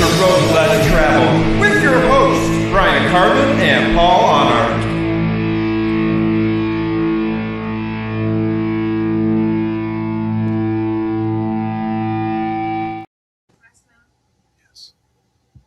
to Road Less Travel with your hosts, Bryan Carvin and Paul Honor.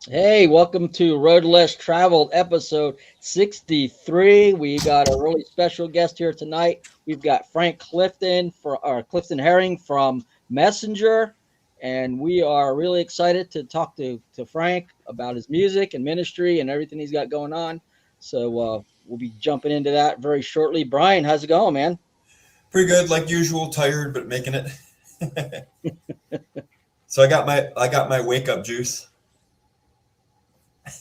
Hey, welcome to Road Less Traveled, episode 63. We got a really special guest here tonight. We've got Frank Clifton Clifton Herring from Messenger, and we are really excited to talk to Frank about his music and ministry and everything he's got going on. So we'll be jumping into that very shortly. Bryan, how's it going, man? Pretty good, like usual. Tired, but making it. So I got my wake up juice.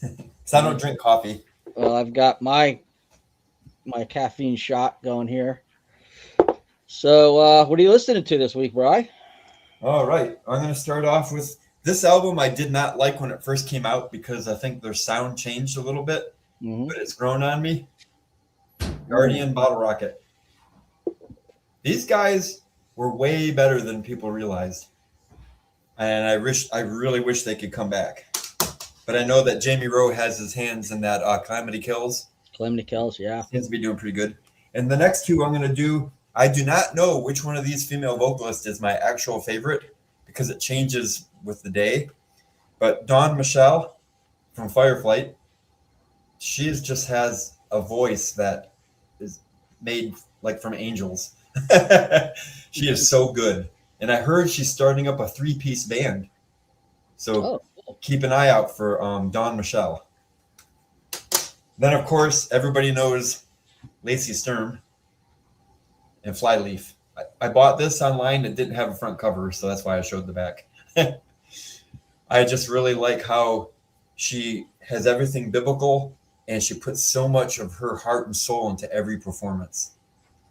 Because I don't drink coffee. Well, I've got my caffeine shot going here. So, what are you listening to this week, Bri? All right, I'm going to start off with this album. I did not like when it first came out because I think their sound changed a little bit, but it's grown on me. Guardian Bottle Rocket. These guys were way better than people realized, and I really wish they could come back. But I know that Jamie Rowe has his hands in that Calamity Kills. Calamity Kills, yeah. Seems to be doing pretty good. And the next two I'm going to do, I do not know which one of these female vocalists is my actual favorite because it changes with the day. But Dawn Michelle from Fireflight, she just has a voice that is made like from angels. She is so good. And I heard she's starting up a 3-piece band. So keep an eye out for Dawn Michelle. Then, of course, everybody knows Lacey Sturm and Flyleaf. I bought this online. It didn't have a front cover, so that's why I showed the back. I just really like how she has everything biblical, and she puts so much of her heart and soul into every performance.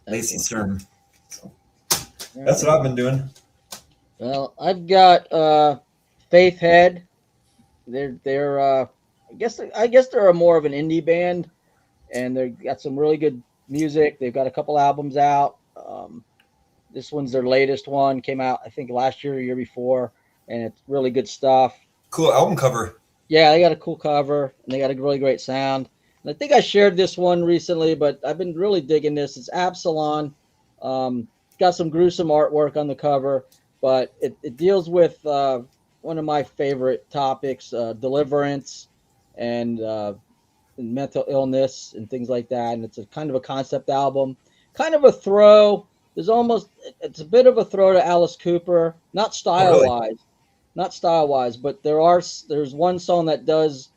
Lacey Sturm. So, that's what I've been doing. Well, I've got Faith Head. They're I guess they're more of an indie band, and they've got some really good music. They've got a couple albums out. This one's their latest one, came out I think last year or year before, and it's really good stuff. Cool album cover. Yeah, they got a cool cover, and they got a really great sound. And I think I shared this one recently, but I've been really digging this. It's Absalon. Got some gruesome artwork on the cover, but it deals with one of my favorite topics, deliverance and mental illness and things like that. And it's a kind of a concept album, kind of a throw. It's a bit of a throw to Alice Cooper, not style-wise, but there's one song that does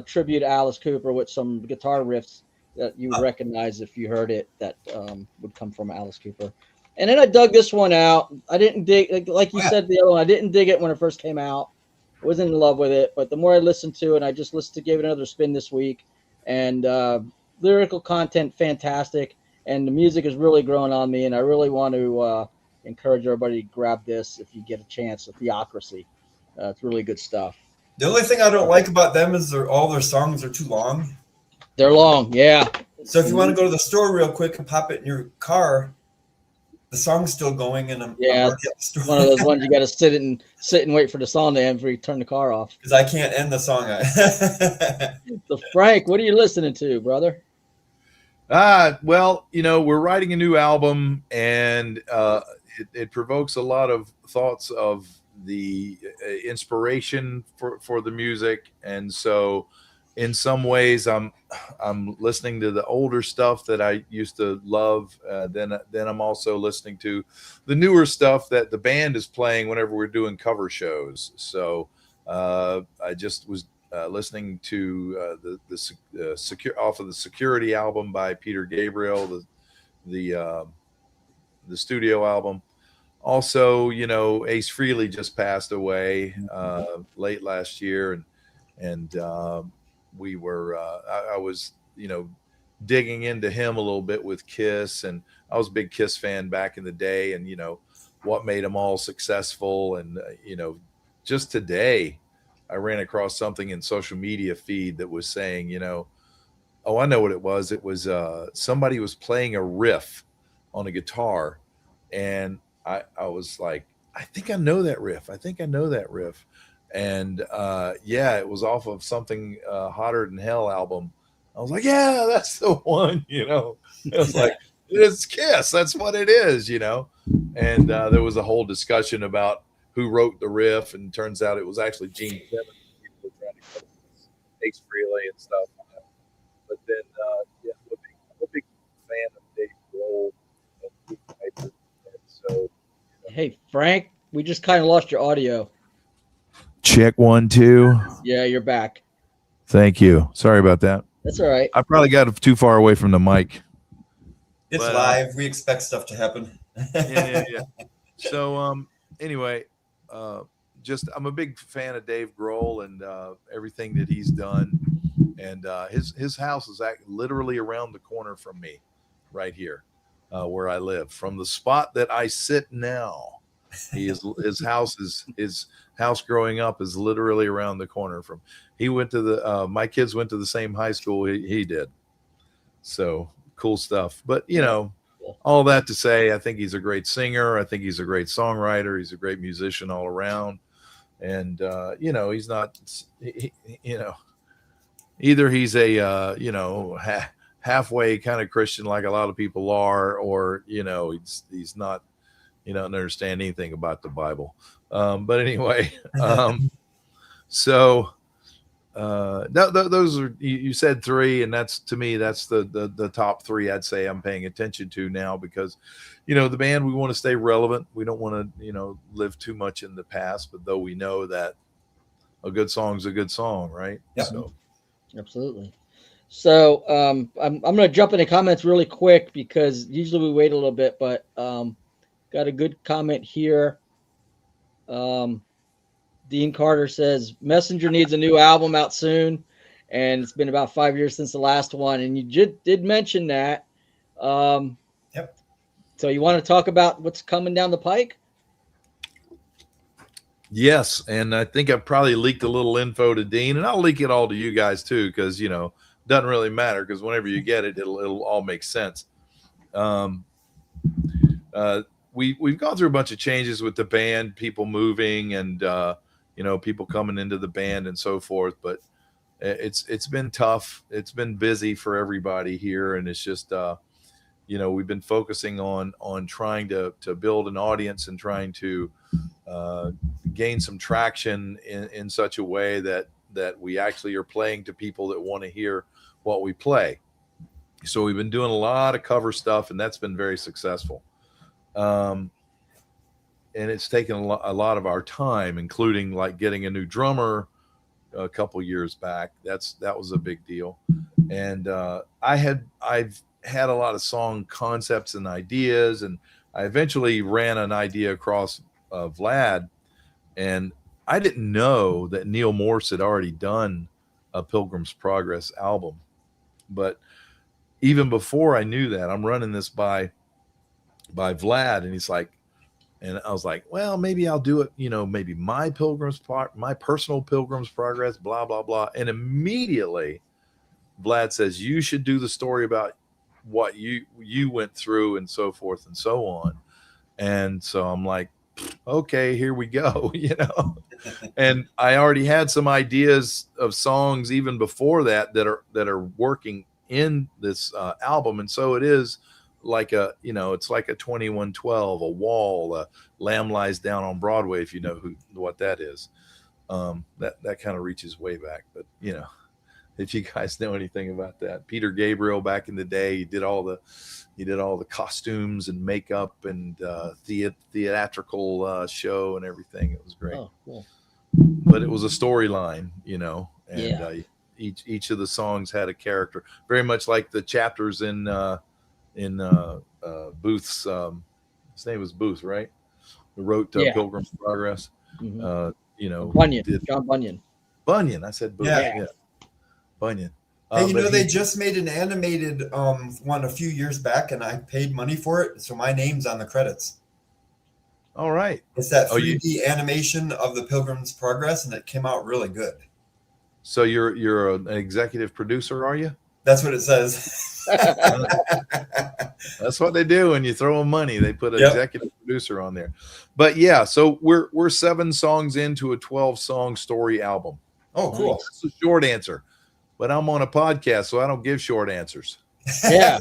tribute to Alice Cooper with some guitar riffs that you would recognize if you heard it, that would come from Alice Cooper. And then I dug this one out. I didn't dig, like you said, the other one, I didn't dig it when it first came out. I wasn't in love with it, but the more I listened to it, I just gave it another spin this week. And lyrical content, fantastic. And the music is really growing on me. And I really want to encourage everybody to grab this if you get a chance. Theocracy. It's really good stuff. The only thing I don't like about them is all their songs are too long. They're long, yeah. So if you want to go to the store real quick and pop it in your car, the song's still going, and I'm already at the store. One of those ones you got to sit and wait for the song to end before you turn the car off. Because I can't end the song. So Frank, what are you listening to, brother? Well, we're writing a new album, and it provokes a lot of thoughts of the inspiration for the music, and so in some ways I'm listening to the older stuff that I used to love. Then I'm also listening to the newer stuff that the band is playing whenever we're doing cover shows. So I just was listening to the off of the Security album by Peter Gabriel, the studio album. Also, Ace Frehley just passed away late last year, and we were I was digging into him a little bit with Kiss, and I was a big Kiss fan back in the day, and what made them all successful. And just today I ran across something in social media feed that was saying, oh, I know what it was. It was somebody was playing a riff on a guitar, and I was like, I think I know that riff. And yeah, it was off of something Hotter Than Hell album. I was like, yeah, that's the one. It was like, it's Kiss. That's what it is. And there was a whole discussion about who wrote the riff, and turns out it was actually Gene Simmons. People were trying to get Ace Frehley and stuff. But then, yeah, I'm a big fan of Dave Grohl and Foo Fighters. And so, Hey, Frank, we just kind of lost your audio. check 1, 2. Yeah, you're back. Thank you. Sorry about that. That's all right. I probably got too far away from the mic. It's But, live. We expect stuff to happen. Yeah. So, anyway, just I'm a big fan of Dave Grohl and everything that he's done. And his house is literally around the corner from me, right here, where I live. From the spot that I sit now, his house growing up is literally around the corner from. He went to the my kids went to the same high school he did. So cool stuff. But all that to say, I think he's a great singer. I think he's a great songwriter. He's a great musician all around. And he's not either he's a halfway kind of Christian like a lot of people are, or he's not, doesn't understand anything about the Bible. But anyway, so those are, you said 3, and that's, to me, that's the top 3 I'd say I'm paying attention to now, because the band, we want to stay relevant. We don't want to live too much in the past, but though we know that a good song's a good song, right? Yep. So Absolutely. So I'm going to jump into comments really quick, because usually we wait a little bit, but got a good comment here. Dean Carter says Messenger needs a new album out soon, and it's been about 5 years since the last one. And you did mention that. Yep. So you want to talk about what's coming down the pike? yes, and I think I probably leaked a little info to Dean, and I'll leak it all to you guys too, because doesn't really matter, because whenever you get it, it'll all make sense. We've gone through a bunch of changes with the band, people moving, and people coming into the band and so forth. But it's been tough. It's been busy for everybody here, and it's just we've been focusing on trying to build an audience and trying to gain some traction in such a way that we actually are playing to people that want to hear what we play. So we've been doing a lot of cover stuff, and that's been very successful. And it's taken a lot of our time, including like getting a new drummer a couple years back. That was a big deal. And I've had a lot of song concepts and ideas, and I eventually ran an idea across Vlad, and I didn't know that Neil Morse had already done a Pilgrim's Progress album. But even before I knew that, I'm running this by Vlad, and he's like, and I was like, well, maybe I'll do it, maybe my personal Pilgrim's Progress, blah, blah, blah. And immediately Vlad says, you should do the story about what you went through and so forth and so on. And so I'm like, okay, here we go, and I already had some ideas of songs even before that are working in this album. And so it is like it's like a 2112, a Wall, a Lamb Lies Down on Broadway, if you know what that is. That kind of reaches way back, but if you guys know anything about that, Peter Gabriel back in the day, he did all the costumes and makeup and theatrical show and everything. It was great. Oh, cool. But it was a storyline, and Yeah. Each of the songs had a character, very much like the chapters in Booth's. His name was Booth, right? Who wrote Pilgrim's Progress. Mm-hmm. Bunyan, John Bunyan. Bunyan. I said Booth. Yeah. Bunyan. Hey, they just made an animated one a few years back, and I paid money for it, so my name's on the credits. All right. It's that 3D animation of the Pilgrim's Progress, and it came out really good. So you're an executive producer, are you? That's what it says. That's what they do when you throw them money. They put an Yep. executive producer on there. But yeah, so we're 7 songs into a 12-song story album. Oh, cool. That's a short answer. But I'm on a podcast, so I don't give short answers. Yeah,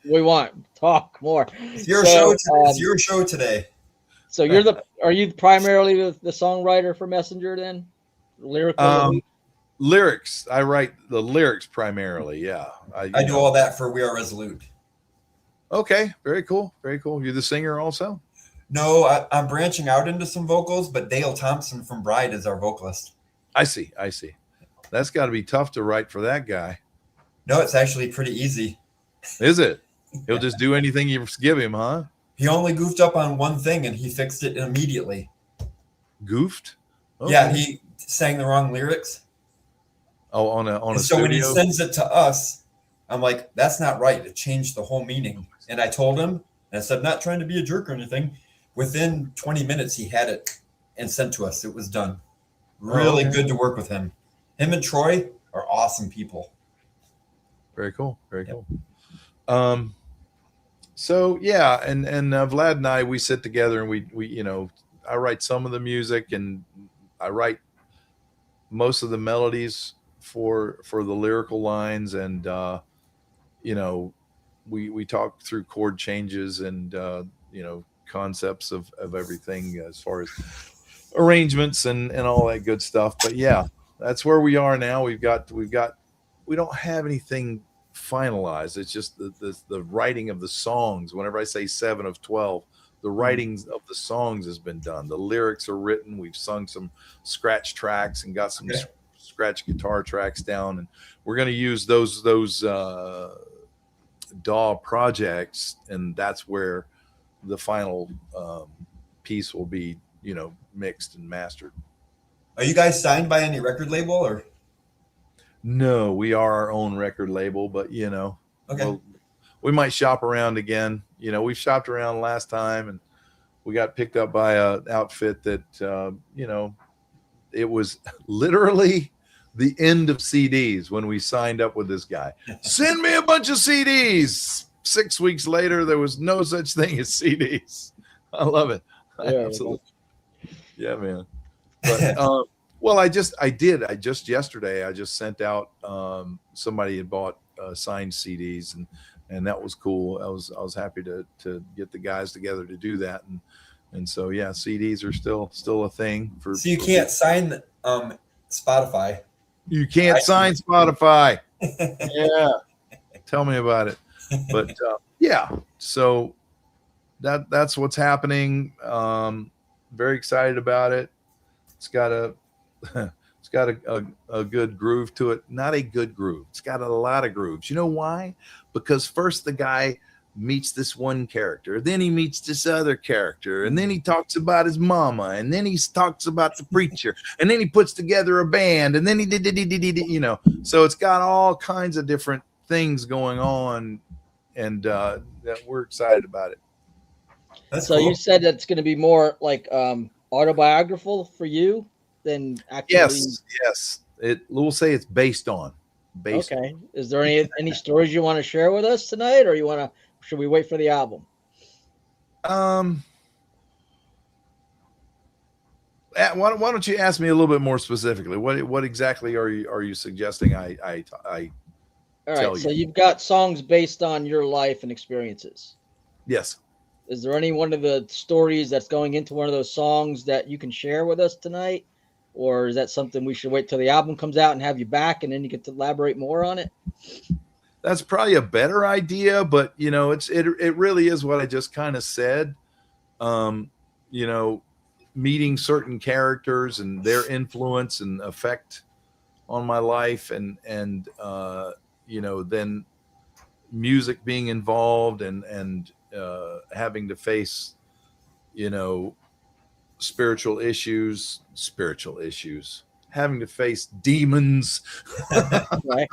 we want talk more. It's your So, show today. It's your show today. So are you primarily the songwriter for Messenger then? Lyrical? Lyrics. I write the lyrics primarily. Yeah. I do all that for We Are Resolute. Okay. Very cool. Very cool. You're the singer also? No, I'm branching out into some vocals, but Dale Thompson from Bride is our vocalist. I see. That's got to be tough to write for that guy. No, it's actually pretty easy. Is it? He'll just do anything you give him, huh? He only goofed up on one thing and he fixed it immediately. Goofed? Okay. Yeah, he sang the wrong lyrics. Oh, on a So when he studio? sends it to us, I'm like, that's not right. It changed the whole meaning. And I told him, and I said, not trying to be a jerk or anything. Within 20 minutes, he had it and sent to us. It was done. Really good to work with him. Him and Troy are awesome people. Very cool. Very cool. So yeah, and Vlad and I, we sit together and we I write some of the music and I write most of the melodies for the lyrical lines, and we talk through chord changes and concepts of everything as far as arrangements and all that good stuff. But yeah, that's where we are now. We don't have anything finalized. It's just the writing of the songs. Whenever I say 7 of 12, the writings of the songs has been done. The lyrics are written. We've sung some scratch tracks and got some scratch guitar tracks down, and we're going to use those DAW projects, and that's where the final piece will be mixed and mastered. Are you guys signed by any record label or? No, we are our own record label, but Okay. we might shop around again. We've shopped around last time, and we got picked up by an outfit that it was literally the end of CDs when we signed up with this guy. Send me a bunch of CDs. 6 weeks later, there was no such thing as CDs. I love it. Yeah, Absolutely. Yeah, man. But well, I just yesterday I just sent out somebody had bought signed CDs, and that was cool. I was happy to get the guys together to do that, and so yeah, CDs are still a thing for. So you can't sign Spotify. You can't sign Spotify. Yeah, tell me about it. But yeah, so that's what's happening. Very excited about it. It's got a good groove to it. Not a good groove. It's got a lot of grooves. You know why? Because first the guy meets this one character, then he meets this other character, and then he talks about his mama, and then he talks about the preacher, and then he puts together a band, and then he did. So it's got all kinds of different things going on, and that we're excited about it. That's So cool. you said that it's going to be more like autobiographical for you than actually. Yes. We'll say it's based on. Okay. Is there any stories you want to share with us tonight, or should we wait for the album? Why don't you ask me a little bit more specifically? What exactly are you suggesting? I All tell right. So you. you've got songs based on your life and experiences. Yes. Is there any one of the stories that's going into one of those songs that you can share with us tonight? Or is that something we should wait till the album comes out and have you back and then you get to elaborate more on it? That's probably a better idea, but it really is what I just kind of said. Meeting certain characters and their influence and effect on my life, and then music being involved and having to face spiritual issues, having to face demons, Right.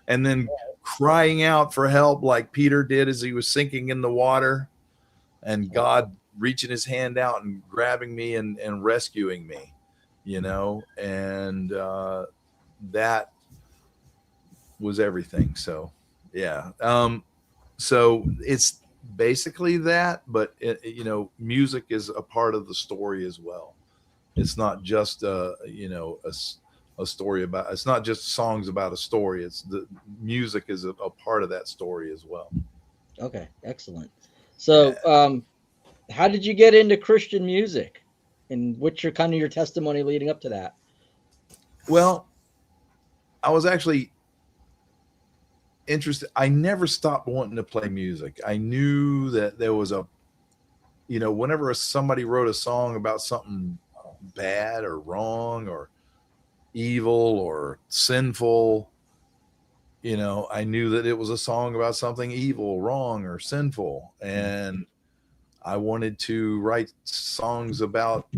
and then crying out for help like Peter did as he was sinking in the water, and God reaching his hand out and grabbing me and rescuing me, and that was everything. So yeah. So it's basically that, but music is a part of the story as well. It's not just a story about. It's not just songs about a story. It's the music is a part of that story as well. Okay, excellent. Yeah. So, how did you get into Christian music, and what's your kind of your testimony leading up to that? Well, I was actually interested. I never stopped wanting to play music. I knew that there was whenever somebody wrote a song about something bad or wrong or evil or sinful, I knew that it was a song about something evil, wrong, or sinful. And I wanted to write songs about,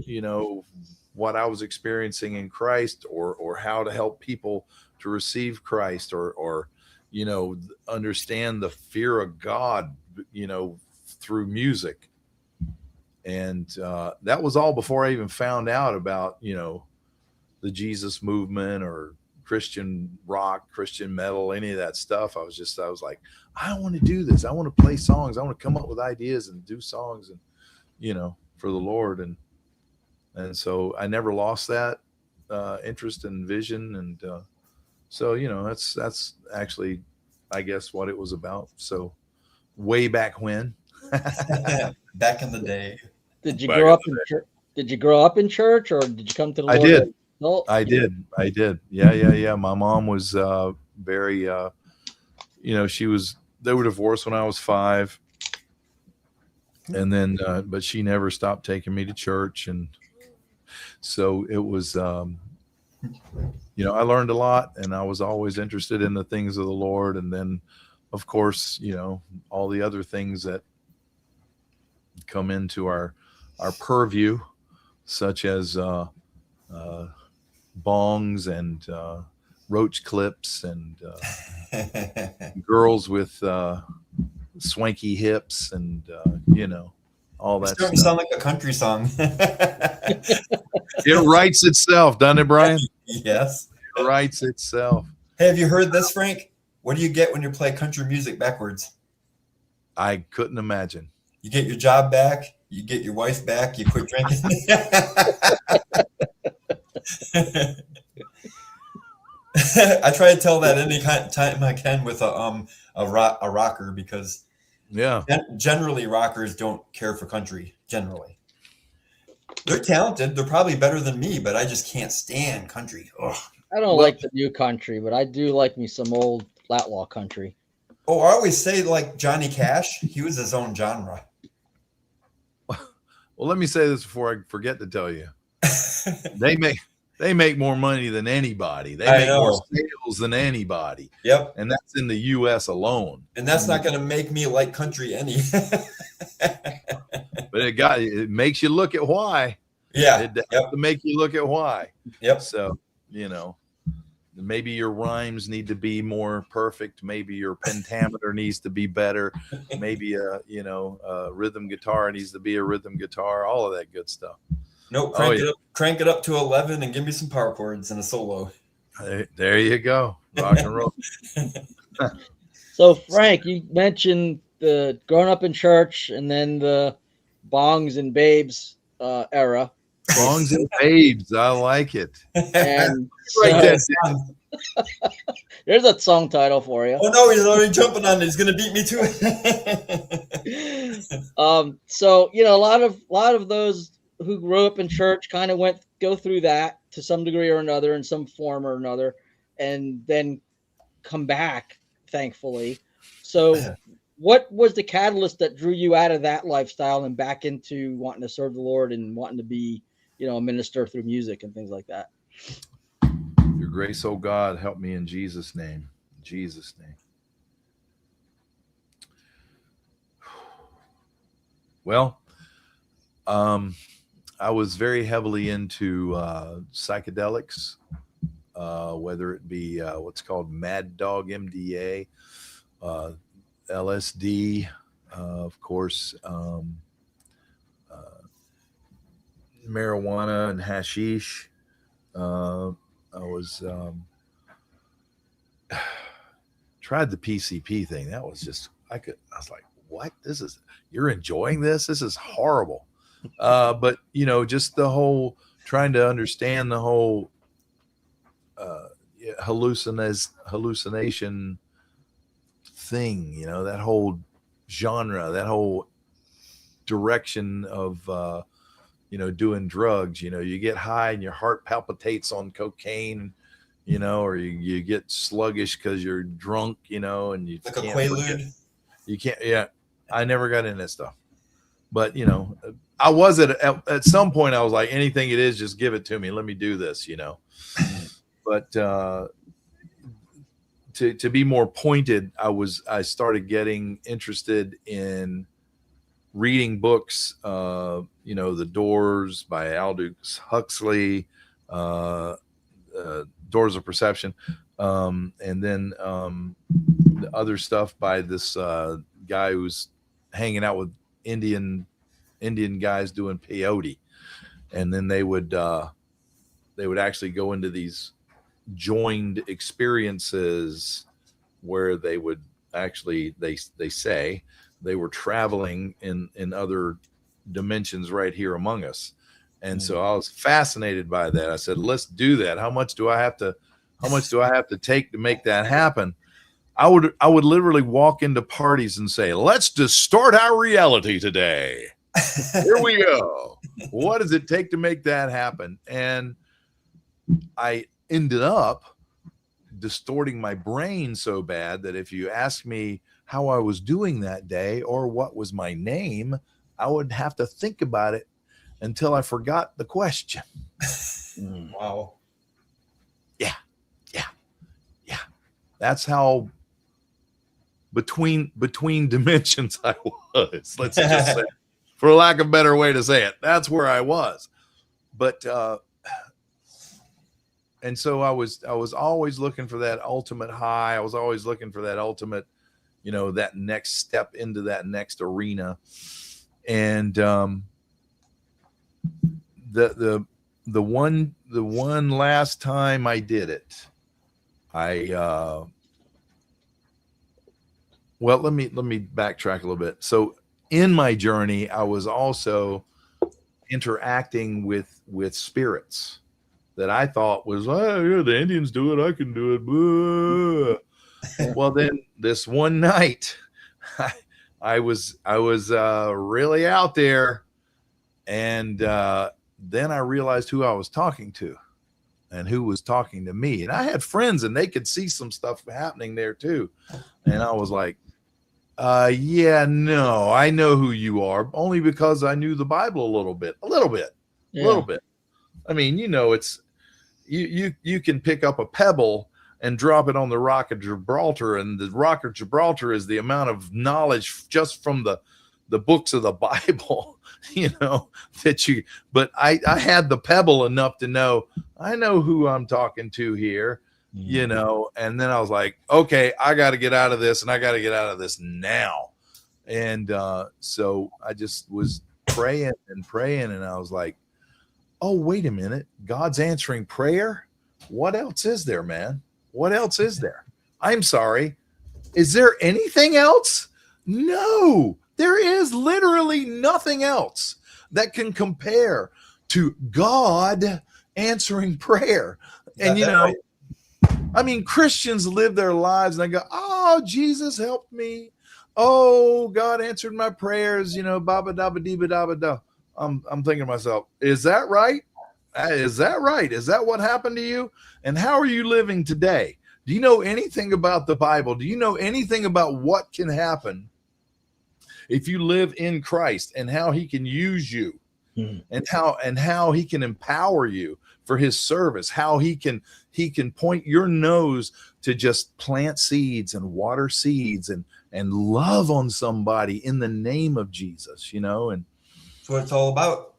what I was experiencing in Christ, or how to help people to receive Christ, or understand the fear of God, through music. And that was all before I even found out about, the Jesus movement or Christian rock, Christian metal, any of that stuff. I was like, I want to do this. I want to play songs. I want to come up with ideas and do songs, and, for the Lord. And so I never lost that interest and vision. And so, that's actually, I guess, what it was about. So way back when. Back in the day. Did you Back grow in up in church? Did you grow up in church, or did you come to the I Lord? did. as an adult? I did. Yeah. My mom was very, they were divorced when I was 5. And then, but she never stopped taking me to church. And so it was, I learned a lot, and I was always interested in the things of the Lord. And then, of course, all the other things that come into our purview, such as bongs and roach clips and girls with swanky hips and all It's that starting to stuff. sound like a country song. It writes itself, doesn't it, Brian? Yes. It writes itself. Hey, have you heard this, Frank? What do you get when you play country music backwards? I couldn't imagine. You get your job back, you get your wife back, you quit drinking. I try to tell that any time I can with a rocker, because Yeah. generally rockers don't care for country. Generally, they're talented. They're probably better than me, but I just can't stand country. Ugh. I don't like the new country, but I do like me some old outlaw country. Oh, I always say, like Johnny Cash, he was his own genre. Well, let me say this before I forget to tell you. They make more money than anybody. They make more sales than anybody. Yep. And that's in the US alone. And that's not going to make me like country any. But it makes you look at why. Yeah. It has to make you look at why. Yep. So, maybe your rhymes need to be more perfect. Maybe your pentameter needs to be better. Maybe a rhythm guitar needs to be a rhythm guitar. All of that good stuff. Nope. Crank it up to 11 and give me some power chords and a solo. There you go. Rock and roll. So, Frank, you mentioned the growing up in church and then the bongs and babes era. Bongs and babes. I like it. And there's a song title for you. Oh no, he's already jumping on it. He's gonna beat me to it. So a lot of those who grew up in church kind of go through that to some degree or another, in some form or another, and then come back, thankfully. So what was the catalyst that drew you out of that lifestyle and back into wanting to serve the Lord and wanting to be, a minister through music and things like that? Your grace, oh God, help me in Jesus' name. In Jesus' name. Well, I was very heavily into psychedelics, whether it be what's called Mad Dog MDA, LSD, of course, marijuana and hashish. I was, tried the PCP thing. That was just, I was like, what? You're enjoying this? This is horrible. But just the whole trying to understand the whole hallucination thing, that whole genre, that whole direction of doing drugs. You get high and your heart palpitates on cocaine, or you get sluggish because you're drunk, and you Like a can't Quaalude. you can't. Yeah, I never got into that stuff, but I was at some point I was like, anything it is, just give it to me, let me do this, but to be more pointed, I started getting interested in reading books, The Doors by Aldous Huxley, Doors of Perception, and then the other stuff by this guy who's hanging out with Indian guys doing peyote, and then they would actually go into these joined experiences where they would actually they say they were traveling in other dimensions right here among us. And so I was fascinated by that. I said, let's do that. How much do I have to take to make that happen? I would literally walk into parties and say, let's distort our reality today. Here we go. What does it take to make that happen? And I ended up distorting my brain so bad that if you ask me how I was doing that day or what was my name, I would have to think about it until I forgot the question. Wow. Yeah. That's how between dimensions I was. Let's just say, for lack of a better way to say it, that's where I was. But and so I was always looking for that ultimate high. I was always looking for that ultimate, that next step into that next arena. And the one last time I did it, well, let me backtrack a little bit. So in my journey, I was also interacting with spirits that I thought was, oh yeah, the Indians do it, I can do it. Blah. Well, then this one night, I was really out there, and then I realized who I was talking to, and who was talking to me. And I had friends, and they could see some stuff happening there too. And I was like, yeah, no, I know who you are, only because I knew the Bible a little bit. I mean, it's you can pick up a pebble and drop it on the Rock of Gibraltar, and the Rock of Gibraltar is the amount of knowledge just from the books of the Bible, but I had the pebble enough to know, I know who I'm talking to here, and then I was like, okay, I got to get out of this, and I got to get out of this now. And so I just was praying, and I was like, oh, wait a minute. God's answering prayer. What else is there, man? What else is there? I'm sorry. Is there anything else? No, there is literally nothing else that can compare to God answering prayer. And, right? I mean, Christians live their lives and they go, oh, Jesus helped me. Oh, God answered my prayers, baba dabba dee ba dabba da. I'm thinking to myself, is that right? Is that right? Is that what happened to you? And how are you living today? Do you know anything about the Bible? Do you know anything about what can happen if you live in Christ, and how he can use you, and how he can empower you for his service, how he can point your nose to just plant seeds and water seeds and love on somebody in the name of Jesus, and that's what it's all about.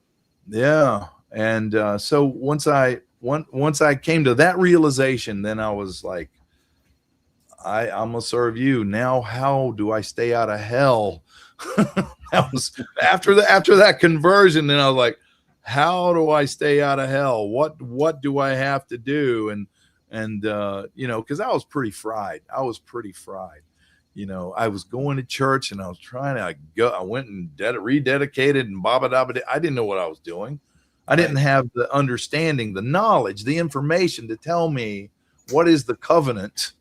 Yeah. And so once I came to that realization, then I was like, I'm gonna serve you. Now, how do I stay out of hell? That was after that conversion. Then I was like, how do I stay out of hell? What do I have to do? And because I was pretty fried. I was going to church and I was trying to go. I went and rededicated and I didn't know what I was doing. I didn't have the understanding, the knowledge, the information to tell me what is the covenant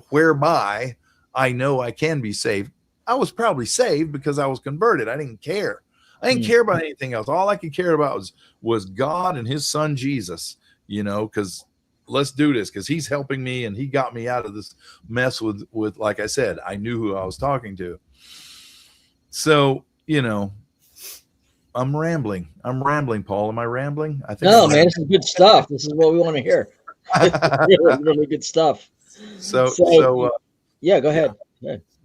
whereby I know I can be saved. I was probably saved because I was converted. I didn't care. I didn't care about anything else. All I could care about was God and his son, Jesus, because let's do this, because he's helping me and he got me out of this mess with, like I said, I knew who I was talking to. So, I'm rambling, Paul. Am I rambling? I think. No, man, this is good stuff. This is what we want to hear. really, really good stuff. So yeah, go ahead.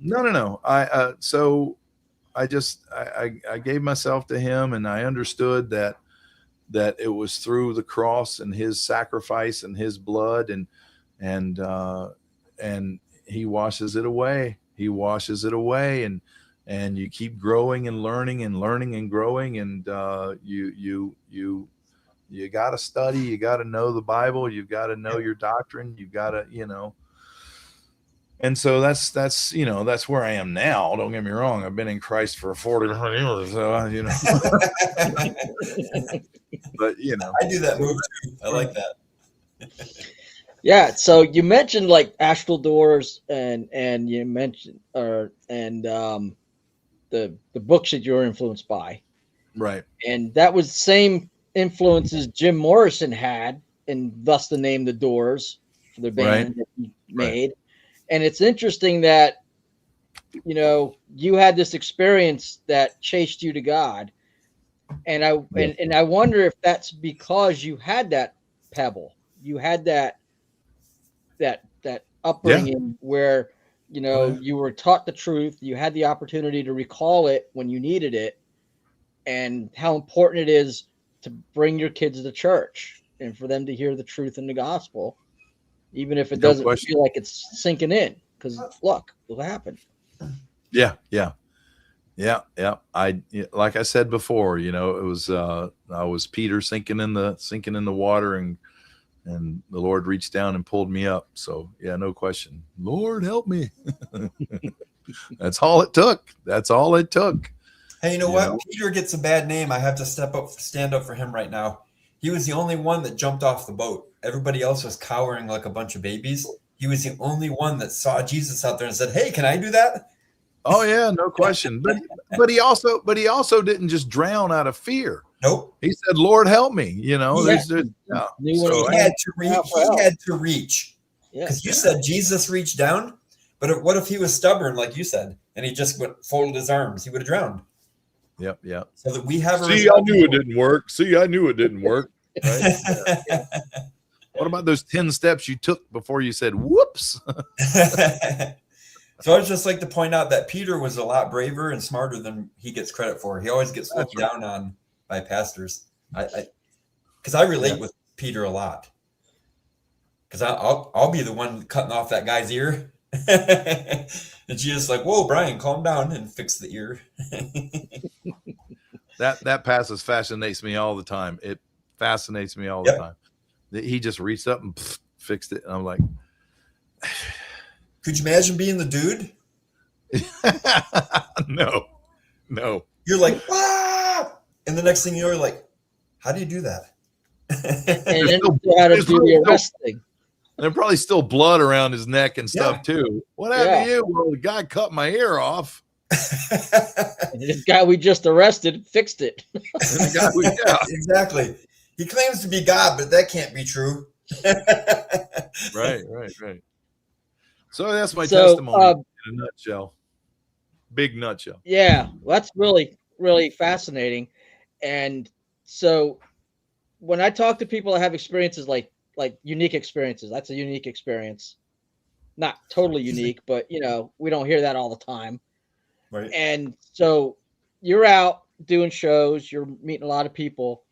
No. I gave myself to him, and I understood that it was through the cross and his sacrifice and his blood, and he washes it away. And you keep growing and learning and growing. And you got to study, you got to know the Bible, you got to know your doctrine, you got to, and so that's where I am now. Don't get me wrong. I've been in Christ for 40 years, so but I do that move too. I like that. Yeah. So you mentioned like astral doors, and you mentioned the books that you were influenced by, right? And that was the same influences Jim Morrison had, and thus the name The Doors for the band that he made. Right. And it's interesting that, you had this experience that chased you to God. And I wonder if that's because you had that pebble, you had that upbringing where, you were taught the truth, you had the opportunity to recall it when you needed it, and how important it is to bring your kids to church and for them to hear the truth in the gospel, even if it doesn't feel like it's sinking in, because look what happened. Yeah. I, like I said before, it was I was Peter sinking in the water, and the Lord reached down and pulled me up. So yeah, no question. Lord, help me. That's all it took. Hey, you know what? Peter gets a bad name. I have to stand up for him right now. He was the only one that jumped off the boat. Everybody else was cowering like a bunch of babies. He was the only one that saw Jesus out there and said, "Hey, can I do that?" Oh yeah, no question. But he also didn't just drown out of fear. Nope. He said, "Lord, help me." He had to reach. Because you said Jesus reached down, but what if he was stubborn, like you said, and he just folded his arms? He would have drowned. Yep. So that we have. I knew it didn't work. Right? Yeah. What about those 10 steps you took before you said, "Whoops"? So I would just like to point out that Peter was a lot braver and smarter than he gets credit for. He always gets looked down on by pastors. Because I relate with Peter a lot. Because I'll be the one cutting off that guy's ear. And Jesus like, "Whoa, Bryan, calm down," and fix the ear. That passage fascinates me all the time. It fascinates me all the time. He just reached up and fixed it. And I'm like, could you imagine being the dude? No. You're like, "Ah!" And the next thing you're like, how do you do that? And then you had to do the arrest thing. There's probably still blood around his neck and stuff too. What happened to you? Well, the guy cut my ear off. And this guy we just arrested fixed it. Exactly. He claims to be God, but that can't be true. Right. So that's my testimony in a nutshell. Big nutshell. Yeah, well, that's really, really fascinating. And so when I talk to people that have experiences like unique experiences, that's a unique experience. Not totally unique, but we don't hear that all the time. Right. And so you're out doing shows, you're meeting a lot of people.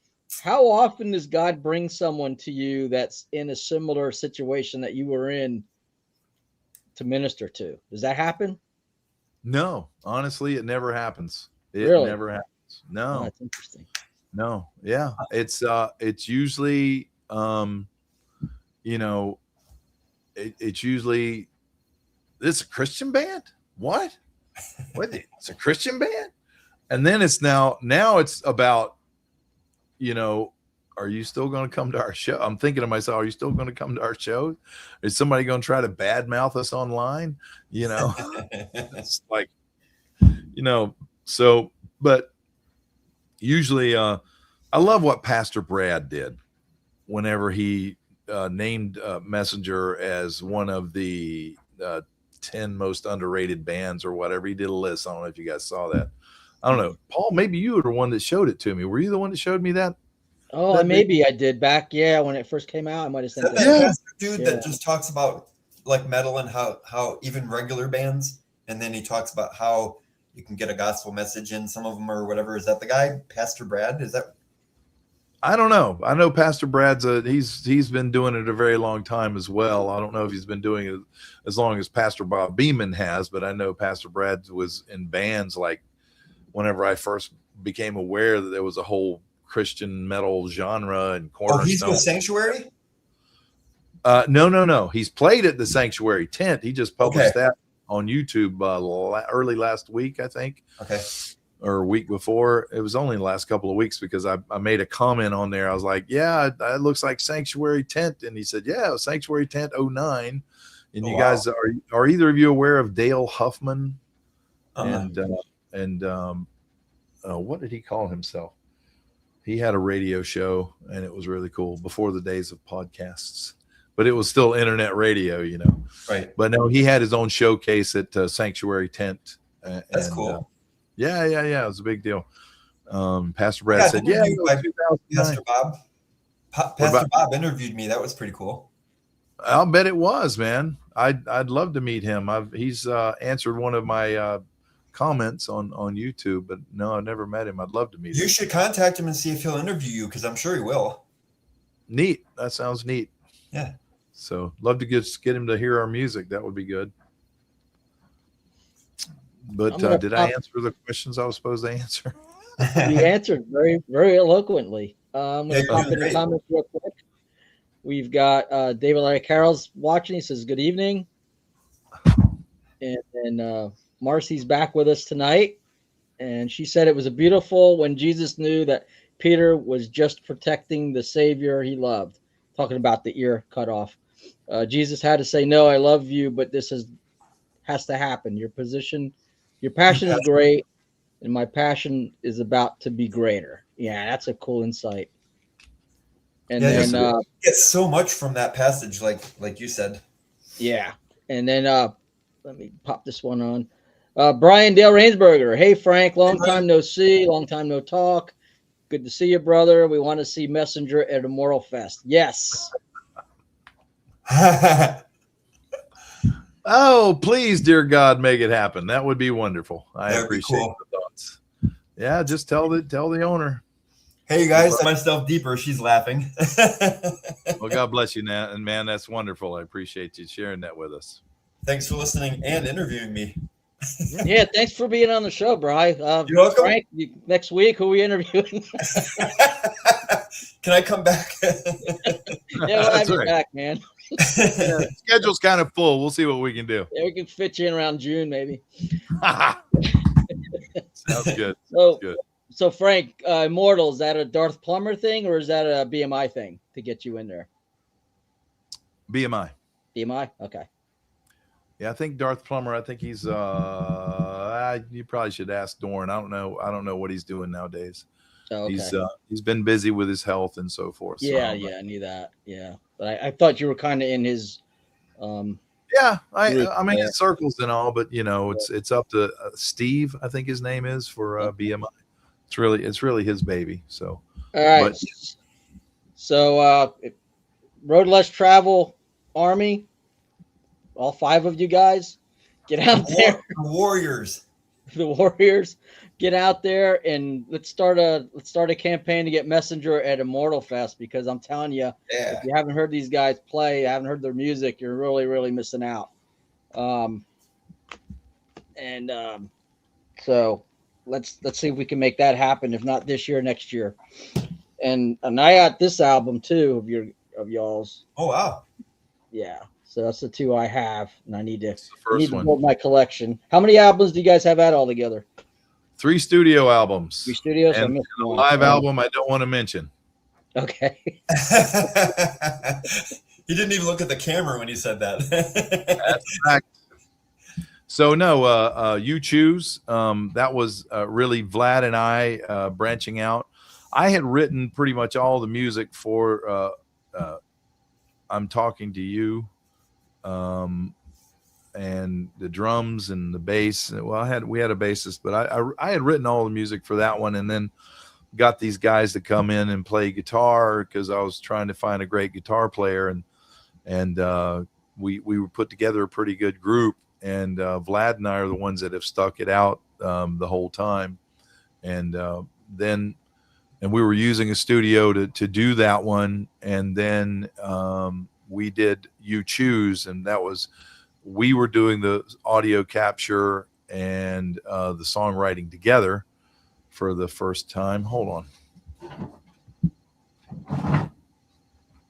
How often does God bring someone to you that's in a similar situation that you were in to minister to? Does that happen? No, honestly, it never happens. It never happens. No. Oh, that's interesting. No. Yeah. It's usually it's usually, it's a Christian band. What? It's a Christian band. And then it's now it's about, are you still going to come to our show? I'm thinking to myself, are you still going to come to our show? Is somebody going to try to badmouth us online? It's like, so, but usually, I love what Pastor Brad did whenever he named Messenger as one of the 10 most underrated bands or whatever. He did a list. I don't know if you guys saw that. I don't know. Paul, maybe you were the one that showed it to me. Were you the one that showed me that? Oh, maybe I did back. Yeah, when it first came out, I might have sent that. Pastor dude that just talks about like metal and how even regular bands, and then he talks about how you can get a gospel message in some of them or whatever. Is that the guy, Pastor Brad? Is that? I don't know. I know Pastor Brad's he's been doing it a very long time as well. I don't know if he's been doing it as long as Pastor Bob Beeman has, but I know Pastor Brad was in bands like whenever I first became aware that there was a whole Christian metal genre and Cornerstone. Oh, he's with Sanctuary? No. He's played at the Sanctuary tent. He just published that on YouTube early last week, I think. Okay. Or a week before. It was only the last couple of weeks because I made a comment on there. I was like, yeah, it looks like Sanctuary tent. And he said, yeah, Sanctuary tent 09. And you guys, are either of you aware of Dale Huffman? And what did he call himself? He had a radio show and it was really cool before the days of podcasts, but it was still internet radio, Right. But no, he had his own showcase at Sanctuary tent. That's cool. Yeah. It was a big deal. Pastor Brad said, Pastor Bob. Pastor Bob interviewed me. That was pretty cool. I'll bet it was, man. I'd love to meet him. He's answered one of my comments on YouTube, but no, I've never met him. I'd love to meet him. You should contact him and see if he'll interview you, because I'm sure he will. Neat. That sounds neat. Yeah. So love to get him to hear our music. That would be good. But did I answer the questions I was supposed to answer? You answered very, very eloquently. I'm going to pop in the comments real quick. We've got David Larry Carroll's watching. He says, good evening. And Marcy's back with us tonight. And she said it was beautiful when Jesus knew that Peter was just protecting the Savior he loved. Talking about the ear cut off. Jesus had to say, no, I love you, but this has to happen. Your passion is great, and my passion is about to be greater. Yeah, that's a cool insight. And then get so much from that passage, like you said. Yeah. And then let me pop this one on. Brian Dale Rainsberger. Hey Frank, long time no see, long time no talk. Good to see you, brother. We want to see Messenger at Immortal Fest. Yes. Oh, please, dear God, make it happen. That would be wonderful. I appreciate the thoughts. Yeah, just tell the owner. Hey, you guys, myself deeper. She's laughing. Well, God bless you, and man, that's wonderful. I appreciate you sharing that with us. Thanks for listening and interviewing me. Yeah, thanks for being on the show, Brian. You're welcome. Frank, next week, who are we interviewing? Can I come back? Yeah, we'll have you back, man. Yeah, schedule's kind of full. We'll see what we can do. Yeah, we can fit you in around June, maybe. Sounds good. So Frank, Immortal, is that a Darth Plummer thing or is that a BMI thing to get you in there? BMI. BMI? Okay. Yeah, I think Darth Plummer, I think he's you probably should ask Dorn. I don't know what he's doing nowadays. Oh, okay. He's been busy with his health and so forth. Yeah, I knew that. Yeah. But I thought you were kind of in his yeah, I mean it circles and all, but it's up to Steve, I think his name is, for BMI. It's really his baby. So all right. So Road Less Travel Army, all 5 of you guys, get out there. The Warriors. The Warriors, get out there and let's start a campaign to get Messenger at Immortal Fest, because I'm telling you, if you haven't heard these guys play, haven't heard their music, you're really, really missing out. So let's see if we can make that happen. If not this year, next year. And I got this album too of y'all's. Oh wow! Yeah. So that's the two I have, and I need to It's the first one. build my collection. How many albums do you guys have out altogether? 3 studio albums. 3 studios. I And missed a one. live album I don't want to mention. Okay. He didn't even look at the camera when he said that. That's a fact. So no, You Choose. That was really Vlad and I branching out. I had written pretty much all the music for I'm Talking to You, and the drums and the bass. Well, we had a bassist, but I had written all the music for that one, and then got these guys to come in and play guitar because I was trying to find a great guitar player, and we were put together a pretty good group. And Vlad and I are the ones that have stuck it out the whole time, and we were using a studio to do that one, and then we did You Choose, and that was we were doing the audio capture and the songwriting together for the first time. Hold on.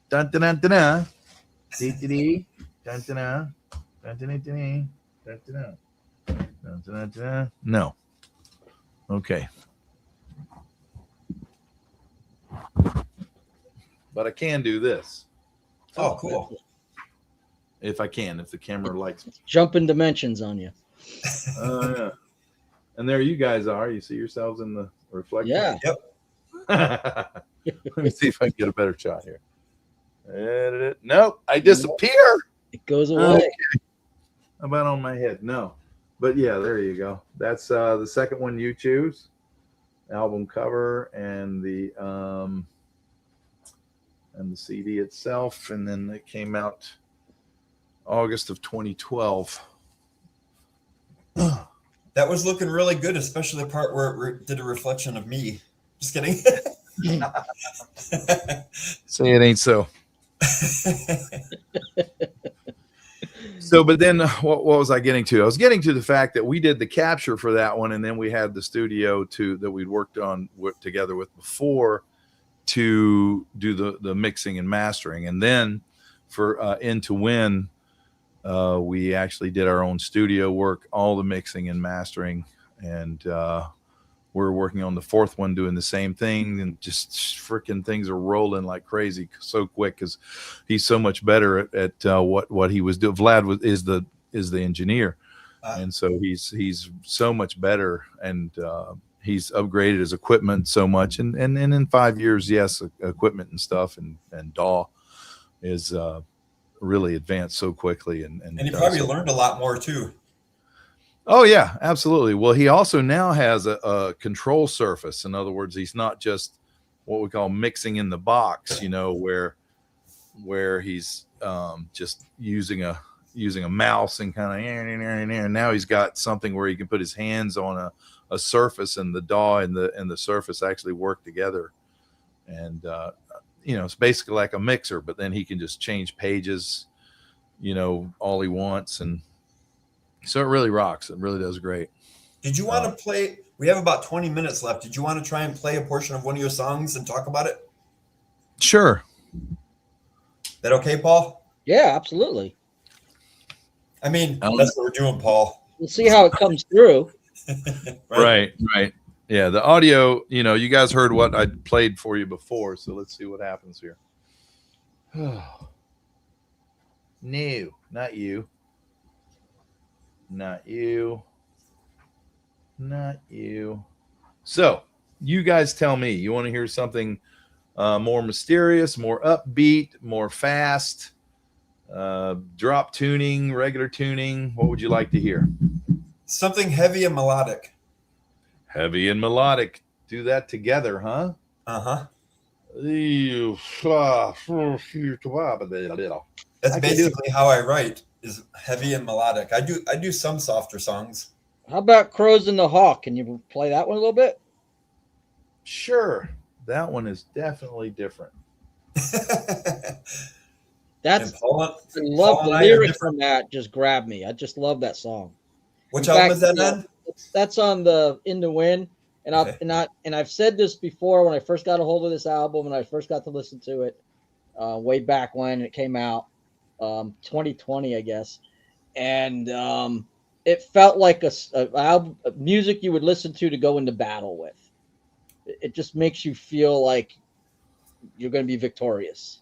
Dun dun dun dun dun. Dee dee dee. Dun dun dun. Dun dun dun dun. Dun dun dun. Dun dun dun. No. Okay. But I can do this Oh, cool. if I can, if the camera likes me. Jumping dimensions on you. Yeah. And there you guys are. You see yourselves in the reflection. Yeah. Yep. Let me see if I can get a better shot here. Nope, I disappear. It goes away. Okay. How about on my head? No. But yeah, there you go. That's the second one, You Choose. Album cover and the CD itself. And then it came out August of 2012. That was looking really good, especially the part where it did a reflection of me. Just kidding. Say it ain't so. So, but then what was I getting to? I was getting to the fact that we did the capture for that one, and then we had the studio that we'd worked on together with before to do the mixing and mastering. And then for In to Win, we actually did our own studio work, all the mixing and mastering, and we're working on the fourth one doing the same thing, and just freaking things are rolling like crazy so quick because he's so much better at what he was doing. Vlad is the engineer, and so he's so much better, and he's upgraded his equipment so much, and in 5 years, yes, equipment and stuff and DAW is really advanced so quickly, and he probably learned a lot more too. Oh yeah, absolutely. Well, he also now has a control surface. In other words, he's not just what we call mixing in the box, where he's just using a mouse and kind of, and now he's got something where he can put his hands on a surface, and the DAW and the surface actually work together. And it's basically like a mixer, but then he can just change pages, all he wants, and so it really rocks. It really does great. Did you want to play? We have about 20 minutes left. Did you want to try and play a portion of one of your songs and talk about it? Sure. That okay, Paul? Yeah, absolutely. I mean, that's what we're doing, Paul. We'll see how it comes through. Right. Yeah, the audio, you guys heard what I played for you before, so let's see what happens here. No, not you. Not you. Not you. So, you guys tell me. You want to hear something more mysterious, more upbeat, more fast, drop tuning, regular tuning? What would you like to hear? Something heavy and melodic. Heavy and melodic. Do that together, huh? Uh-huh. That's basically how I write, is heavy and melodic. I do some softer songs. How about Crows and the Hawk? Can you play that one a little bit? Sure. That one is definitely different. That's Paul, I love the lyrics from that. Just grab me. I just love that song. Which album is that on? That's on the In the Wind. And I've said this before when I first got a hold of this album and I first got to listen to it way back when it came out. 2020, I guess, and it felt like a music you would listen to go into battle with. It just makes you feel like you're going to be victorious.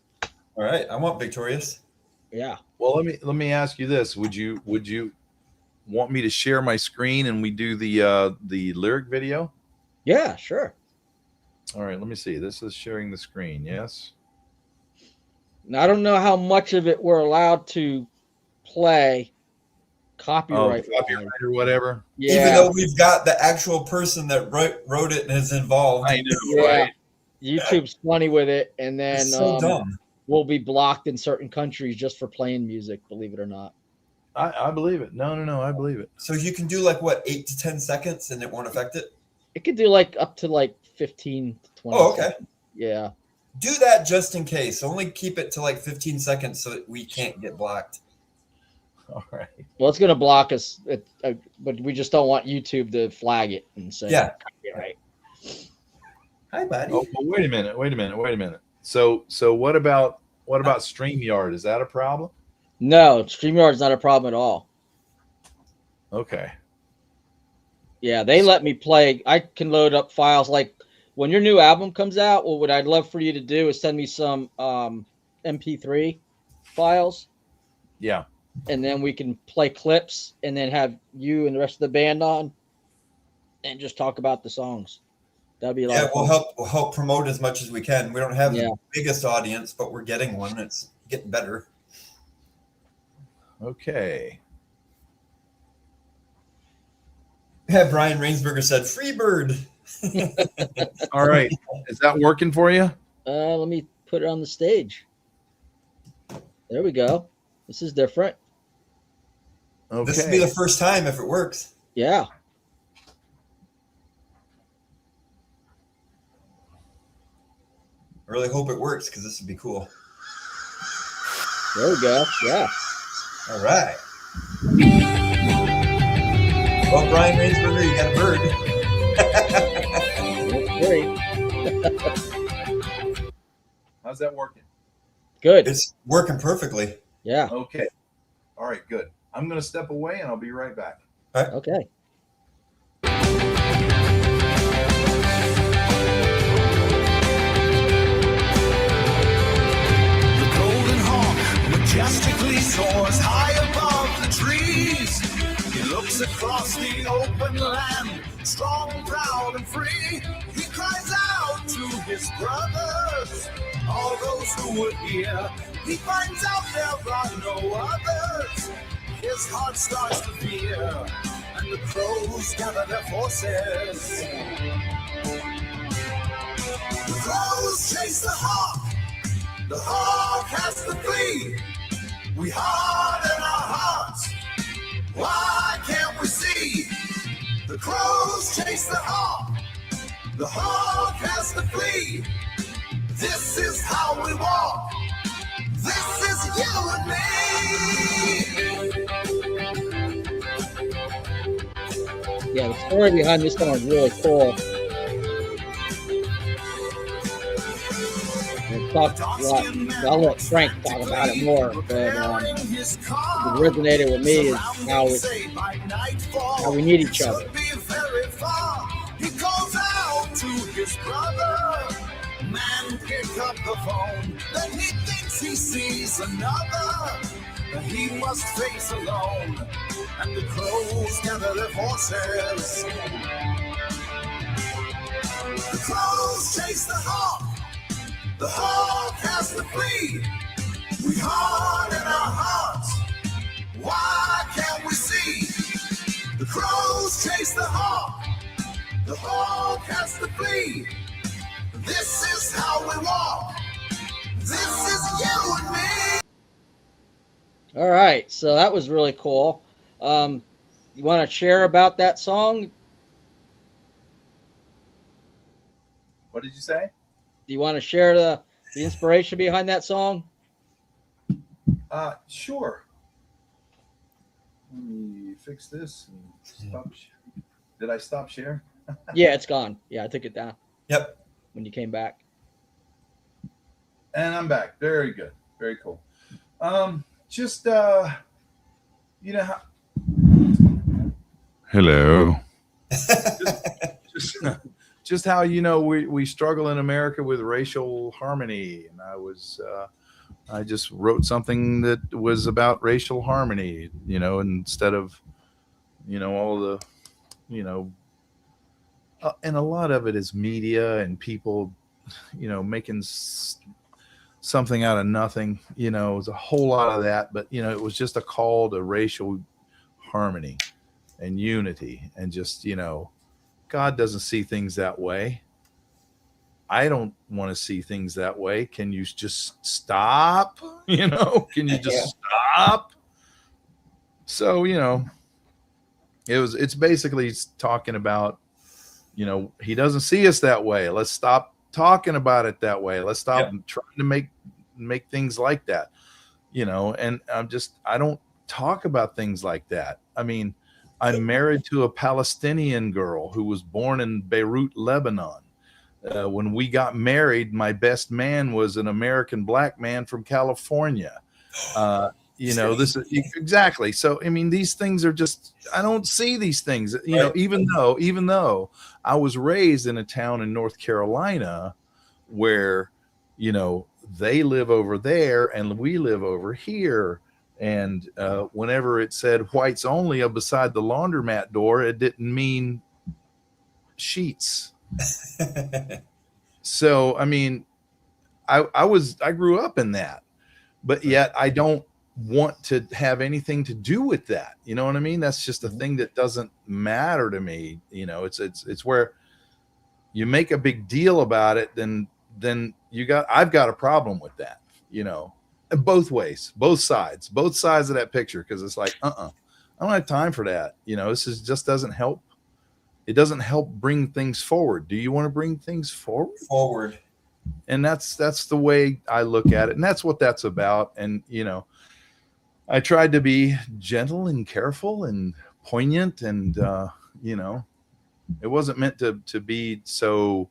All right, I want Victorious. Yeah. Well, let me ask you this: Would you want me to share my screen and we do the lyric video? Yeah, sure. All right, let me see. This is sharing the screen. Yes. Now, I don't know how much of it we're allowed to play Oh, copyright. copyright or whatever. Yeah. Even though we've got the actual person that wrote it and is involved. I know, Yeah. right? YouTube's funny with it, and then It's so dumb. we'll be blocked in certain countries just for playing music, believe it or not. I believe it. No, I believe it. So you can do like what, 8 to 10 seconds and it won't affect it? It could do like up to like 15 to 20 Oh, okay. seconds. Yeah. Do that just in case. Only keep it to like 15 seconds so that we can't get blocked. All right. Well, it's going to block us, but we just don't want YouTube to flag it and say, Yeah. Right. Hi, buddy. Oh, well, wait a minute. So what about StreamYard? Is that a problem? No, StreamYard's not a problem at all. Okay. Yeah, they let me play. I can load up files like when your new album comes out. Well, what I'd love for you to do is send me some MP3 files, Yeah. and then we can play clips, and then have you and the rest of the band on, and just talk about the songs. That'd be a lot. Yeah, of fun. we'll help promote as much as we can. We don't have Yeah. the biggest audience, but we're getting one. It's getting better. Okay. Yeah, Brian Rainsberger said, "Freebird." All right. Is that working for you? Let me put it on the stage. There we go. This is different. Okay. This will be the first time if it works. Yeah. I really hope it works because this would be cool. There we go. Yeah. All right. Well, Brian Rainsberger, you got a bird. That's great. How's that working? Good. It's working perfectly. Yeah. Okay. All right, good. I'm going to step away and I'll be right back. Okay. The golden hawk majestically soars high above the trees. He looks across the open land, strong, proud, and free. He cries out to his brothers, all those who would hear. He finds out there are no others. His heart starts to fear, and the crows gather their forces. The crows chase the hawk has to flee. We harden our hearts, why can't we see? The crows chase the hawk has to flee. This is how we walk, this is you and me. Yeah, the story behind this one is really cool. I'll let Frank talk about it more, but what resonated with me is how we need each other. He calls out to his brother. Man, pick up the phone. Then he thinks he sees another that he must face alone. And the crows gather their forces. The crows chase the hawk has to flee. We harden our hearts, why can't we see? The crows chase the hawk has to flee. This is how we walk, this is you and me. All right, so that was really cool. You want to share about that song? What did you say? Do you want to share the inspiration behind that song? Sure. Let me fix this and stop. Did I stop share? Yeah, it's gone. Yeah, I took it down Yep. when you came back. And I'm back. Very good. Very cool. just hello. just how we struggle in America with racial harmony, and I just wrote something that was about racial harmony, instead of all the and a lot of it is media and people making something out of nothing. It was a whole lot of that, but it was just a call to racial harmony and unity, and just God doesn't see things that way. I don't want to see things that way. Can you just stop? Can you just stop? So, it's basically talking about, he doesn't see us that way. Let's stop talking about it that way. Let's stop trying to make things like that, and I don't talk about things like that. I mean, I'm married to a Palestinian girl who was born in Beirut, Lebanon. When we got married, my best man was an American black man from California. This is exactly. So, I mean, these things are just, I don't see these things, even though I was raised in a town in North Carolina where, they live over there and we live over here. And whenever it said whites only beside the laundromat door, it didn't mean sheets. So, I mean, I grew up in that, but yet I don't want to have anything to do with that. You know what I mean? That's just a thing that doesn't matter to me. It's where you make a big deal about it, then I've got a problem with that, both ways, both sides of that picture. Cause it's like, I don't have time for that. This just doesn't help. It doesn't help bring things forward. Do you want to bring things forward? And that's the way I look at it. And that's what that's about. And, I tried to be gentle and careful and poignant, and, it wasn't meant to be so,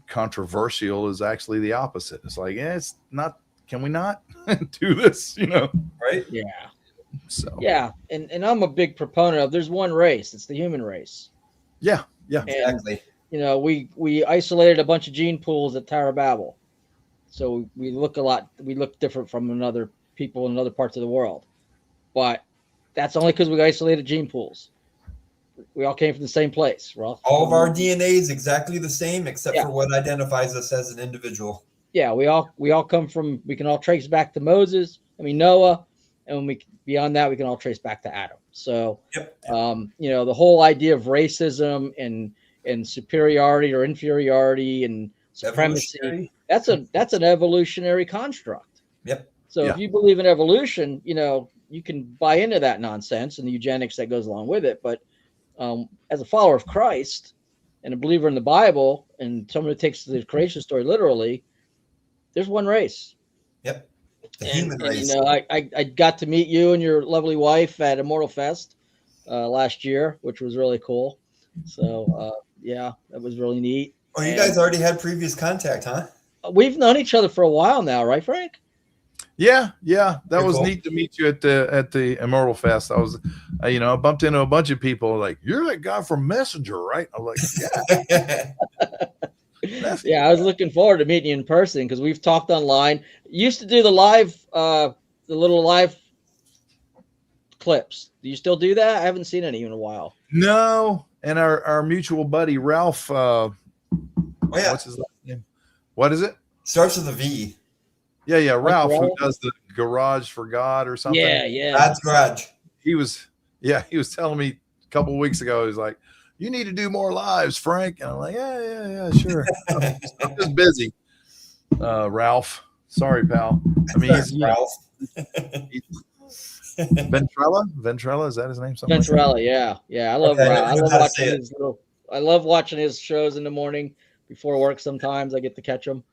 controversial. Is actually the opposite. It's like, it's not, can we not do this, Right? Yeah. So, yeah. And I'm a big proponent of, there's one race. It's the human race. Yeah. Exactly. We isolated a bunch of gene pools at Tower of Babel. So we look different from other people in other parts of the world. But that's only because we isolated gene pools. We all came from the same place. All of our DNA is exactly the same, except for what identifies us as an individual. Yeah, we all come from, we can all trace back to Noah, and beyond that, we can all trace back to Adam. So, the whole idea of racism and superiority or inferiority and supremacy, that's an evolutionary construct. Yep. So if you believe in evolution, you can buy into that nonsense and the eugenics that goes along with it. But as a follower of Christ and a believer in the Bible and someone who takes the creation story literally, there's one race. Yep. The human race. I got to meet you and your lovely wife at Immortal Fest last year, which was really cool. So that was really neat. Oh, you guys already had previous contact, huh? We've known each other for a while now, right, Frank? Yeah. That was neat to meet you at the Immortal Fest. I was, I bumped into a bunch of people like, you're that guy from Messenger, right? I'm like, yeah. Yeah, I was looking forward to meeting you in person because we've talked online. Used to do the little live clips. Do you still do that? I haven't seen any in a while. No. And our mutual buddy Ralph. What's his last name? What is it? Starts with a V. Yeah, Ralph, who does the Garage for God or something. Yeah. God's Garage. He was telling me a couple of weeks ago, he's like, you need to do more lives, Frank. And I'm like, yeah, sure. I'm just busy. Ralph. Sorry, pal. I mean, he's Ralph. Ventrella, is that his name? Something Ventrella, like yeah. I love Ralph. I love watching his shows in the morning before work. Sometimes I get to catch them.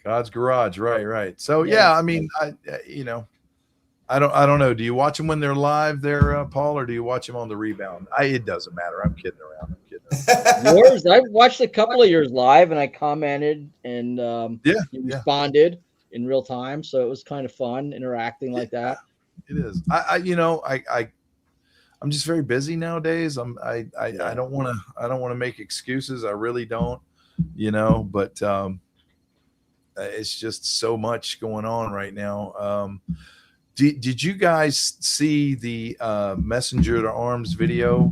God's Garage, right. So I mean, I don't know. Do you watch them when they're live there, Paul, or do you watch them on the rebound? It doesn't matter. I'm kidding around. Yours, I've watched a couple of yours live, and I commented, and you responded, in real time. So it was kind of fun interacting like that. It is. I'm just very busy nowadays. I don't want to make excuses. I really don't, but it's just so much going on right now. Did you guys see the Messenger to Arms video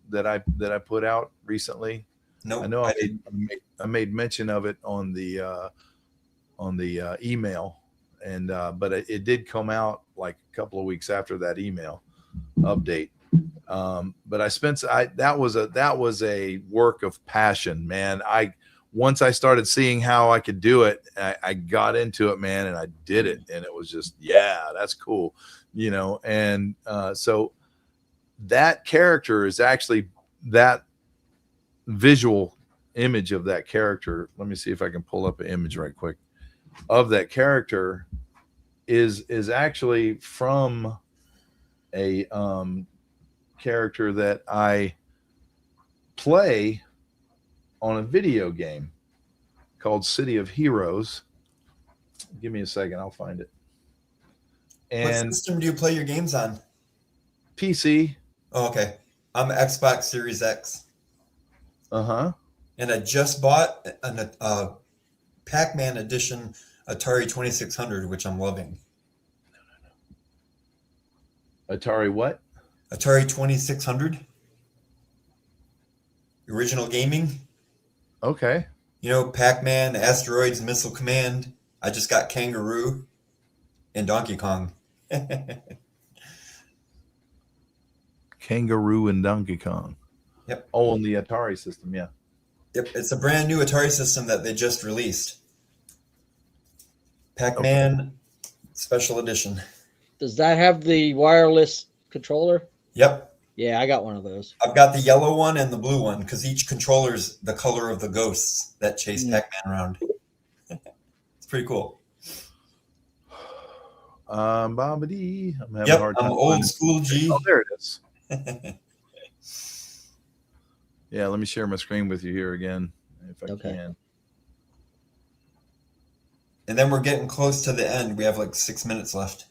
that I put out recently? No, I know I made mention of it on the email, and but it did come out like a couple of weeks after that email update. But that was a work of passion, man. Once I started seeing how I could do it, I got into it, man, and I did it, and it was just, yeah, that's cool, and so that character is actually that visual image of that character. Let me see if I can pull up an image right quick of that character is actually from a character that I play on a video game called City of Heroes. Give me a second, I'll find it. And what system do you play your games on? PC. Oh, okay. I'm Xbox Series X. Uh-huh. And I just bought a Pac-Man edition Atari 2600, which I'm loving. Atari what? Atari 2600. Original gaming. Okay. Pac-Man, Asteroids, Missile Command. I just got Kangaroo and Donkey Kong. Kangaroo and Donkey Kong. Yep. Oh, on the Atari system, yeah. Yep, it's a brand new Atari system that they just released. Pac-Man Special Edition. Does that have the wireless controller? Yep. Yeah, I got one of those. I've got the yellow one and the blue one because each controller's the color of the ghosts that chase Pac-Man around. It's pretty cool. Bobbity. I'm having a hard time. I'm old school G. Oh, there it is. Yeah, let me share my screen with you here again, if I can. And then we're getting close to the end. We have like 6 minutes left.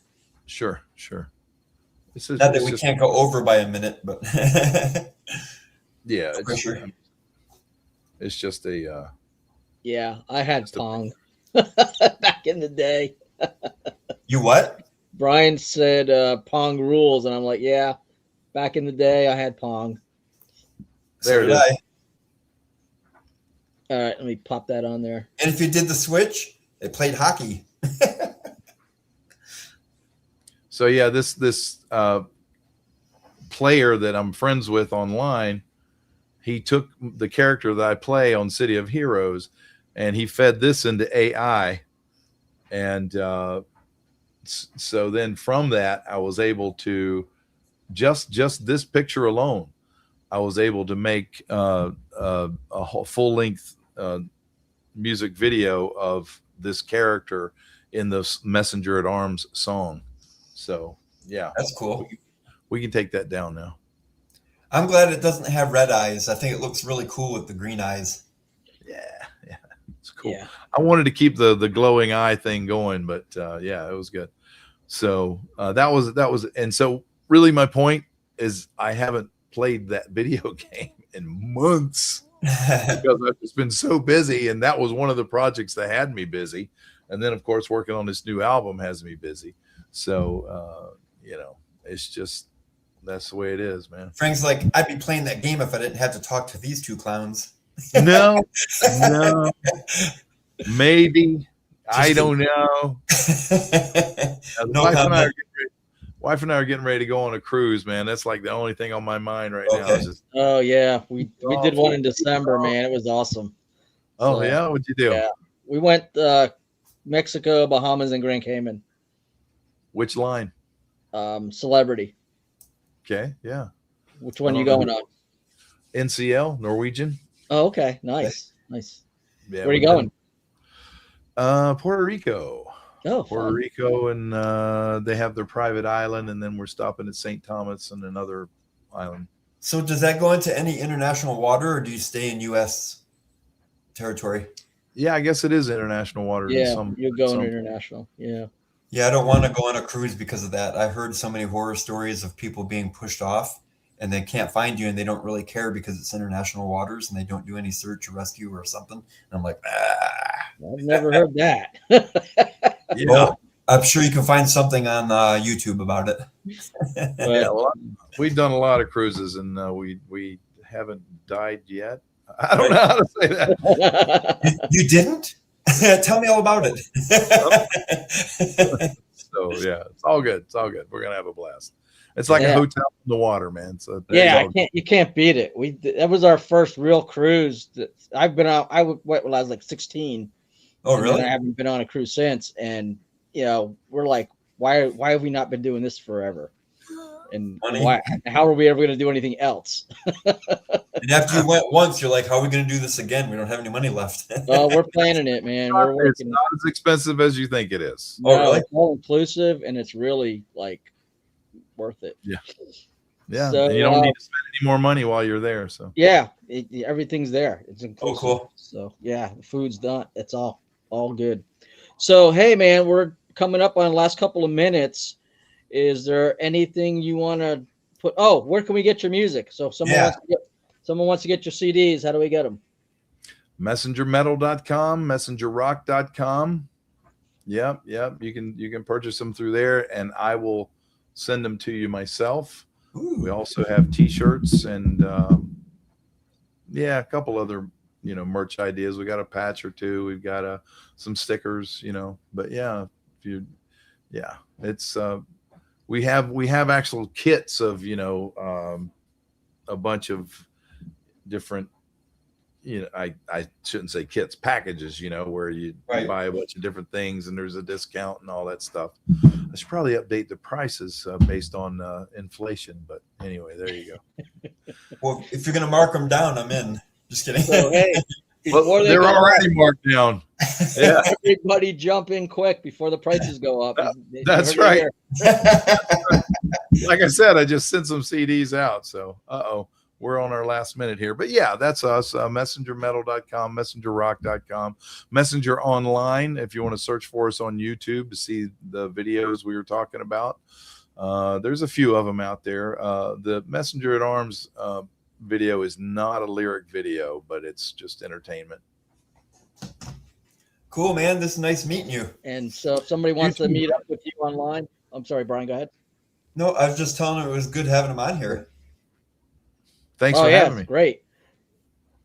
Sure. Not that we can't go over by a minute, but yeah, it's just a. Yeah, I had Pong back in the day. You what? Bryan said Pong rules, and I'm like, yeah. Back in the day, I had Pong. There it is. All right, let me pop that on there. And if you did the Switch, it played hockey. So yeah, this player that I'm friends with online, he took the character that I play on City of Heroes, and he fed this into AI, and so then from that, I was able to just this picture alone, I was able to make a whole full-length music video of this character in the Messenger at Arms song. So yeah, that's cool. We can take that down now. I'm glad it doesn't have red eyes. I think it looks really cool with the green eyes. Yeah, it's cool. Yeah. I wanted to keep the glowing eye thing going, but yeah, it was good. So that was, and so really my point is I haven't played that video game in months because I've just been so busy, and that was one of the projects that had me busy. And then of course working on this new album has me busy. So it's just, that's the way it is, man. Frank's like, I'd be playing that game if I didn't have to talk to these two clowns. No, maybe. I don't know. No wife and I are getting ready to go on a cruise, man. That's like the only thing on my mind right now. Is just, oh yeah, we did one in December, man. It was awesome. Oh yeah, what'd you do? Yeah, we went Mexico, Bahamas, and Grand Cayman. Which line? Celebrity. Okay, yeah. Which one are you going on? NCL, Norwegian. Oh, okay, nice. Yeah, where are you going? Puerto Rico. Oh, Puerto fun. Rico, and they have their private island, and then we're stopping at St. Thomas and another island. So does that go into any international water, or do you stay in U.S. territory? Yeah, I guess it is international waters. Yeah, Some, you're going some, international. Yeah. Yeah, I don't want to go on a cruise because of that. I heard so many horror stories of people being pushed off and they can't find you and they don't really care because it's international waters and they don't do any search or rescue or something. And I'm like, I've never heard that. yeah. Well, I'm sure you can find something on YouTube about it. But Yeah, well, we've done a lot of cruises, and we haven't died yet. I don't know how to say that. You didn't? Tell me all about it. So yeah, it's all good. It's all good. We're gonna have a blast. It's like a Yeah. hotel in the water, man. So yeah, you can't beat it. That was our first real cruise that I've been on. When I was like 16. Oh, and really? then I haven't been on a cruise since, and we're like, why have we not been doing this forever? And Funny. why? How are we ever going to do anything else? And after you went once, you're like, how are we going to do this again? We don't have any money left. Well, we're planning it, man. We're It's working. not as expensive as you think it is. Oh, really? It's all inclusive, and it's really like worth it. Yeah, So, and you don't need to spend any more money while you're there. So Yeah, everything's there. It's inclusive. cool. So yeah, the food's done. It's all good. So hey, man, we're coming up on the last couple of minutes. Is there anything you want to put? Oh, where can we get your music? So if someone wants to get your CDs, how do we get them? messengermetal.com, messengerrock.com. Yep. You can purchase them through there, and I will send them to you myself. Ooh. We also have T-shirts and a couple other merch ideas. We got a patch or two. We've got some stickers. But yeah, it's we have actual kits of a bunch of different. I shouldn't say kits, packages. Where you buy a bunch of different things and there's a discount and all that stuff. I should probably update the prices based on inflation. But anyway, there you go. Well, if you're going to mark them down, I'm in. Just kidding. So hey, Well, they're already marked down. Yeah, everybody jump in quick before the prices go up. That's You heard it right. here. Like I said, I just sent some CDs out. So, we're on our last minute here. But yeah, that's us. Messengermetal.com, messengerrock.com, Messenger Online. If you want to search for us on YouTube to see the videos we were talking about, there's a few of them out there. The Messenger at Arms video is not a lyric video, but it's just entertainment. Cool, man. This is nice meeting you. And so if somebody wants to meet up with you online, I'm sorry, Brian, go ahead. No, I was just telling him it was good having him on here. Thanks for having me. Great.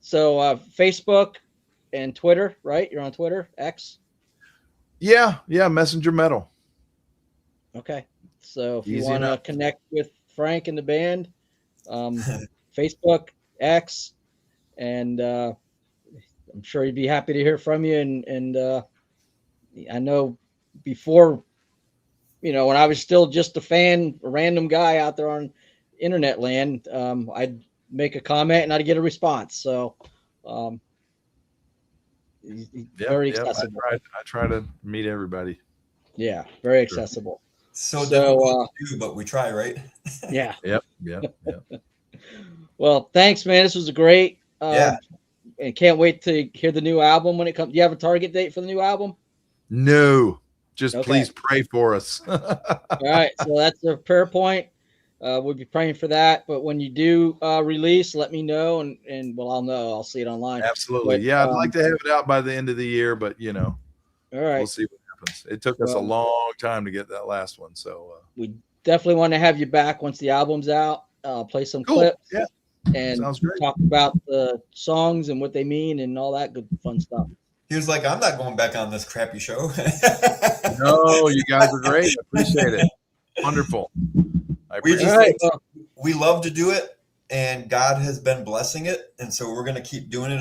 So Facebook and Twitter, right? You're on Twitter, X? Yeah, Messenger Metal. Okay. So if you Easy want to enough. connect with Frank and the band, Facebook, X, and I'm sure he'd be happy to hear from you. And I know before, when I was still just a random guy out there on internet land, I'd make a comment and I'd get a response. So very accessible. I try to meet everybody. Yeah, very accessible. So difficult to do, but we try, right? Yeah. Yep. Well, thanks, man. This was a great. Yeah. And can't wait to hear the new album when it comes. Do you have a target date for the new album? No, just Okay. please pray for us. All right. So that's a prayer point. We'll be praying for that. But when you do release, let me know, and well, I'll know. I'll see it online. Absolutely. But, I'd like to have it out by the end of the year, but All right. we'll see what happens. It took us a long time to get that last one, so We definitely want to have you back once the album's out. Play some cool. clips. Yeah, And sounds great. talk about the songs and what they mean and all that good fun stuff. He was like, I'm not going back on this crappy show. No, you guys are great. I appreciate it. Wonderful. I We appreciate just All right. Well, we love to do it, and God has been blessing it, and so we're going to keep doing it